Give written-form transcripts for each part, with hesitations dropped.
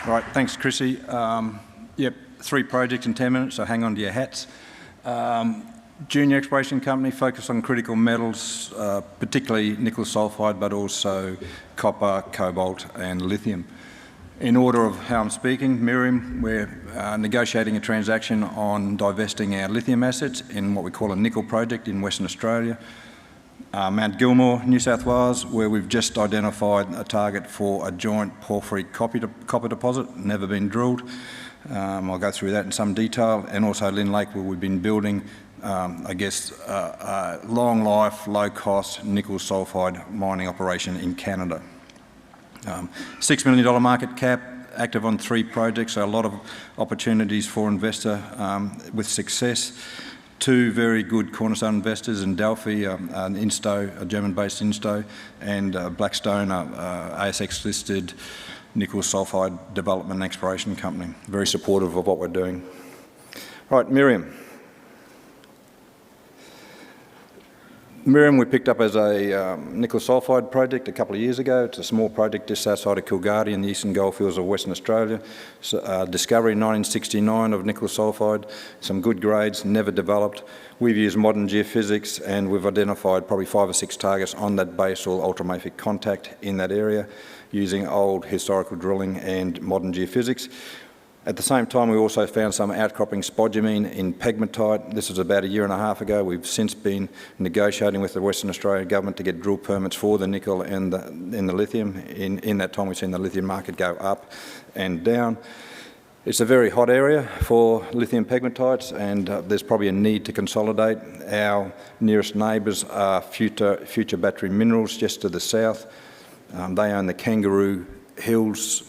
All right, thanks, Chrissy. Yep, 3 projects in 10 minutes, so hang on to your hats. Junior exploration company focused on critical metals, particularly nickel sulfide, but also copper, cobalt and lithium. In order of how I'm speaking, Miriam, we're negotiating a transaction on divesting our lithium assets in what we call a nickel project in Western Australia. Mount Gilmore, New South Wales, where we've just identified a target for a joint porphyry copper deposit, never been drilled. I'll go through that in some detail. And also Lynn Lake, where we've been building, a long life, low cost nickel sulfide mining operation in Canada. $6 million market cap, active on 3 projects, so a lot of opportunities for investor with success. 2 very good cornerstone investors in Delphi, an Insto, a German-based Insto, and Blackstone, ASX-listed nickel sulfide development and exploration company. Very supportive of what we're doing. Right, Miriam. Miriam we picked up as a nickel sulfide project a couple of years ago. It's a small project just outside of Coolgardie in the eastern goldfields of Western Australia. So, discovery in 1969 of nickel sulfide, some good grades, never developed. We've used modern geophysics and we've identified probably 5 or 6 targets on that basal ultramafic contact in that area using old historical drilling and modern geophysics. At the same time, we also found some outcropping spodumene in pegmatite. This was about 1.5 years ago. We've since been negotiating with the Western Australian government to get drill permits for the nickel and the lithium. In that time, we've seen the lithium market go up and down. It's a very hot area for lithium pegmatites, and there's probably a need to consolidate. Our nearest neighbours are Future Battery Minerals just to the south. They own the Kangaroo Hills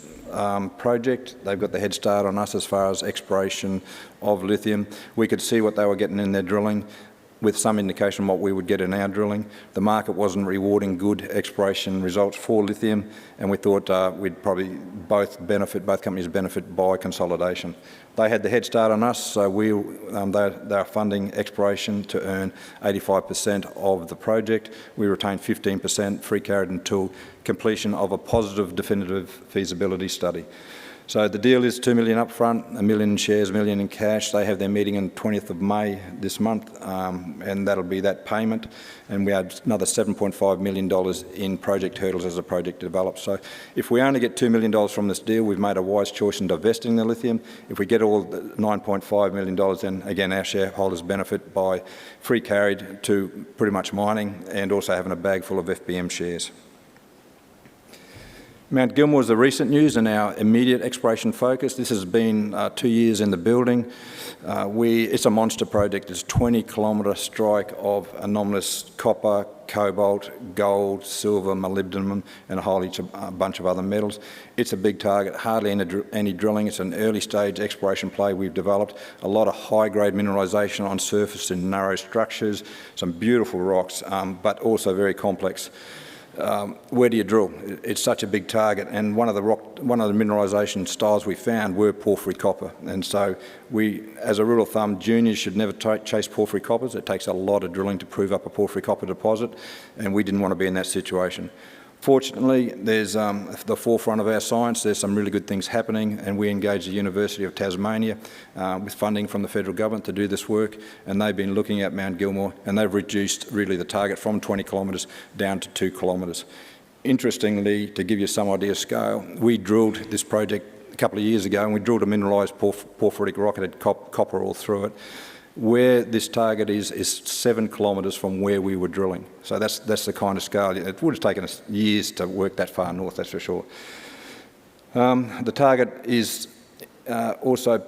project. They've got the head start on us as far as exploration of lithium. We could see what they were getting in their drilling with some indication of what we would get in our drilling. The market wasn't rewarding good exploration results for lithium, and we thought we'd probably both companies benefit by consolidation. They had the head start on us, so they're funding exploration to earn 85% of the project. We retain 15% free carried until completion of a positive definitive feasibility study. So the deal is $2 million up front, $1 million in shares, $1 million in cash. They have their meeting on 20th of May this month, and that'll be that payment. And we had another $7.5 million in project hurdles as the project develops. So if we only get $2 million from this deal, we've made a wise choice in divesting the lithium. If we get all the $9.5 million, then again, our shareholders benefit by free carried to pretty much mining and also having a bag full of FBM shares. Mount Gilmore is the recent news and our immediate exploration focus. This has been 2 years in the building. It's a monster project. It's a 20-kilometre strike of anomalous copper, cobalt, gold, silver, molybdenum and a whole bunch of other metals. It's a big target, hardly any drilling. It's an early stage exploration play we've developed. A lot of high-grade mineralisation on surface in narrow structures, some beautiful rocks, but also very complex. Where do you drill? It's such a big target, and one of the mineralisation styles we found were porphyry copper, and so we, as a rule of thumb, juniors should never chase porphyry coppers. It takes a lot of drilling to prove up a porphyry copper deposit, and we didn't want to be in that situation. Fortunately, there's at the forefront of our science, there's some really good things happening, and we engaged the University of Tasmania with funding from the federal government to do this work, and they've been looking at Mount Gilmore, and they've reduced really the target from 20 kilometres down to 2 kilometres. Interestingly, to give you some idea of scale, we drilled this project a couple of years ago, and we drilled a mineralised porphyritic rock. It had copper all through it. Where this target is 7 kilometres from where we were drilling. So that's the kind of scale. It would have taken us years to work that far north, that's for sure. The target is also,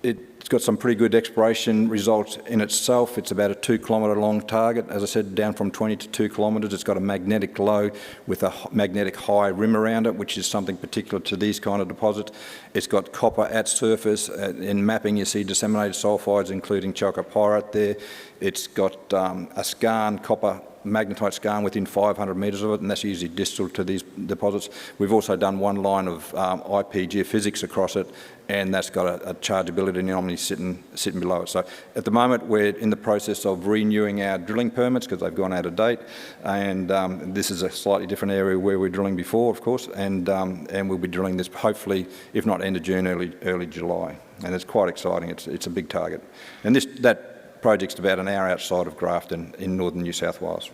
it's got some pretty good exploration results in itself. It's about a 2 kilometre long target. As I said, down from 20 to 2 kilometres. It's got a magnetic low with a magnetic high rim around it, which is something particular to these kind of deposits. It's got copper at surface. In mapping, you see disseminated sulfides, including chalcopyrite there. It's got a skarn copper magnetite skarn within 500 metres of it, and that's usually distal to these deposits. We've also done one line of IP geophysics across it, and that's got a chargeability anomaly sitting below it. So at the moment we're in the process of renewing our drilling permits because they've gone out of date, and this is a slightly different area where we're drilling before, of course, and we'll be drilling this hopefully, if not end of June, early July, and it's quite exciting. It's a big target, and that project's about an hour outside of Grafton in northern New South Wales.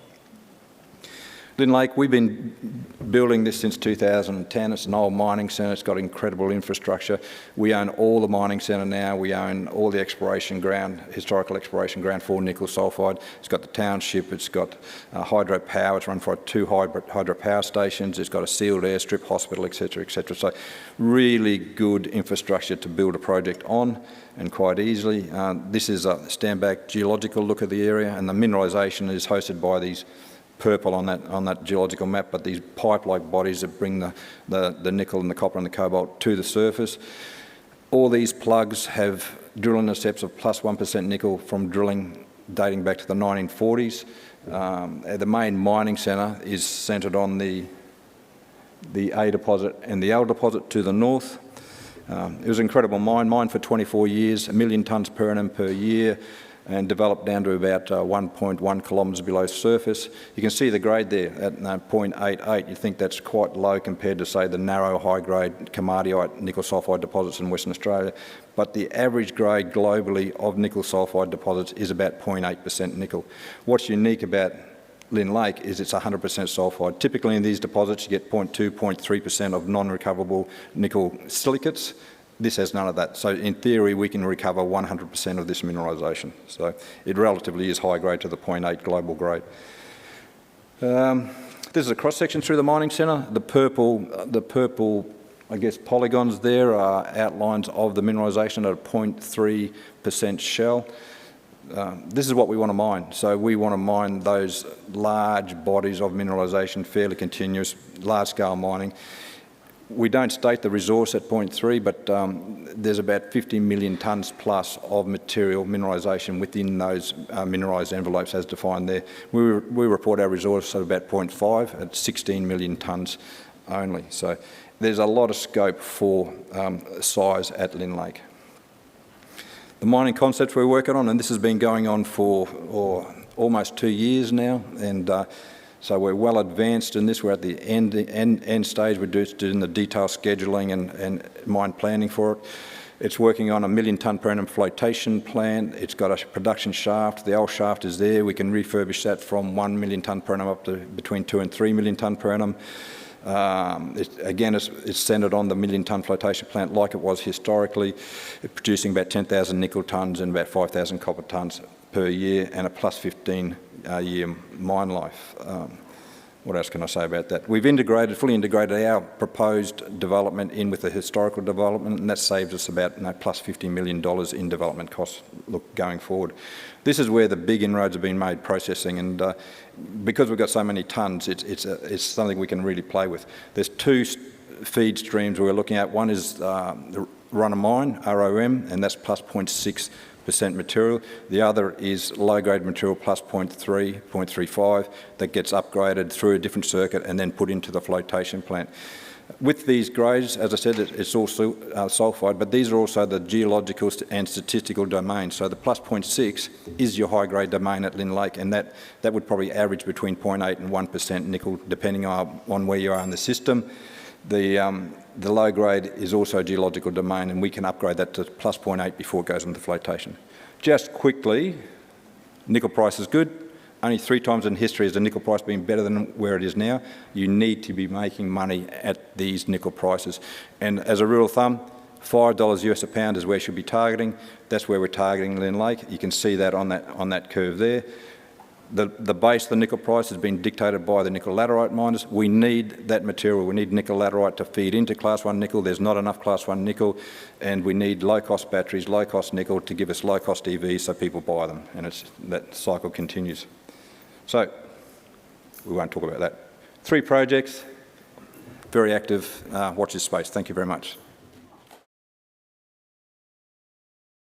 Lynn Lake, we've been building this since 2010. It's an old mining centre. It's got incredible infrastructure. We own all the mining centre now. We own all the exploration ground, historical exploration ground for nickel sulphide. It's got the township. It's got hydropower. It's run by 2 hydropower stations. It's got a sealed airstrip, hospital, etc., etc. So really good infrastructure to build a project on, and quite easily. This is a stand-back geological look at the area, and the mineralisation is hosted by these purple on that geological map, but these pipe-like bodies that bring the nickel and the copper and the cobalt to the surface. All these plugs have drill intercepts of plus 1% nickel from drilling dating back to the 1940s. The main mining centre is centred on the A deposit and the L deposit to the north. It was an incredible mine for 24 years, 1 million tonnes per annum per year, and developed down to about 1.1 kilometres below surface. You can see the grade there at 0.88. You think that's quite low compared to, say, the narrow high-grade komatiite nickel sulphide deposits in Western Australia. But the average grade globally of nickel sulphide deposits is about 0.8% nickel. What's unique about Lynn Lake is it's 100% sulphide. Typically in these deposits you get 0.2, 0.3% of non-recoverable nickel silicates. This has none of that. So in theory, we can recover 100% of this mineralisation. So it relatively is high grade to the 0.8 global grade. This is a cross-section through the mining centre. The purple, I guess, polygons there are outlines of the mineralisation at a 0.3% shell. This is what we want to mine. So we want to mine those large bodies of mineralisation, fairly continuous, large-scale mining. We don't state the resource at 0.3, but there's about 50 million tonnes plus of material mineralisation within those mineralised envelopes as defined there. We report our resource at about 0.5 at 16 million tonnes only. So there's a lot of scope for size at Lynn Lake. The mining concepts we're working on, and this has been going on for almost 2 years now, and so we're well advanced in this. We're at the end stage. We're doing the detailed scheduling and mine planning for it. It's working on a 1 million tonne per annum flotation plant. It's got a production shaft. The old shaft is there. We can refurbish that from 1 million tonne per annum up to between 2 and 3 million tonne per annum. It's centred on the 1 million tonne flotation plant like it was historically, producing about 10,000 nickel tonnes and about 5,000 copper tonnes per year, and a plus 15 year mine life. What else can I say about that? We've fully integrated our proposed development in with the historical development, and that saves us about plus $50 million in development costs going forward. This is where the big inroads have been made, processing, and because we've got so many tonnes, it's something we can really play with. There's 2 feed streams we're looking at. One is the run-of-mine, ROM, and that's plus 0.6% material. The other is low-grade material plus 0.3, 0.35 that gets upgraded through a different circuit and then put into the flotation plant. With these grades, as I said, it's also sulphide, but these are also the geological and statistical domains. So the plus 0.6 is your high-grade domain at Lynn Lake, and that would probably average between 0.8 and 1% nickel, depending on where you are in the system. The low grade is also a geological domain, and we can upgrade that to plus 0.8 before it goes into flotation. Just quickly, nickel price is good. Only 3 times in history has the nickel price been better than where it is now. You need to be making money at these nickel prices. And as a rule of thumb, $5 US a pound is where you should be targeting. That's where we're targeting Lynn Lake. You can see that on that curve there. The base of the nickel price has been dictated by the nickel laterite miners. We need that material. We need nickel laterite to feed into Class 1 nickel. There's not enough Class 1 nickel, and we need low-cost batteries, low-cost nickel to give us low-cost EVs so people buy them, and that cycle continues. So we won't talk about that. 3 projects, very active. Watch this space. Thank you very much.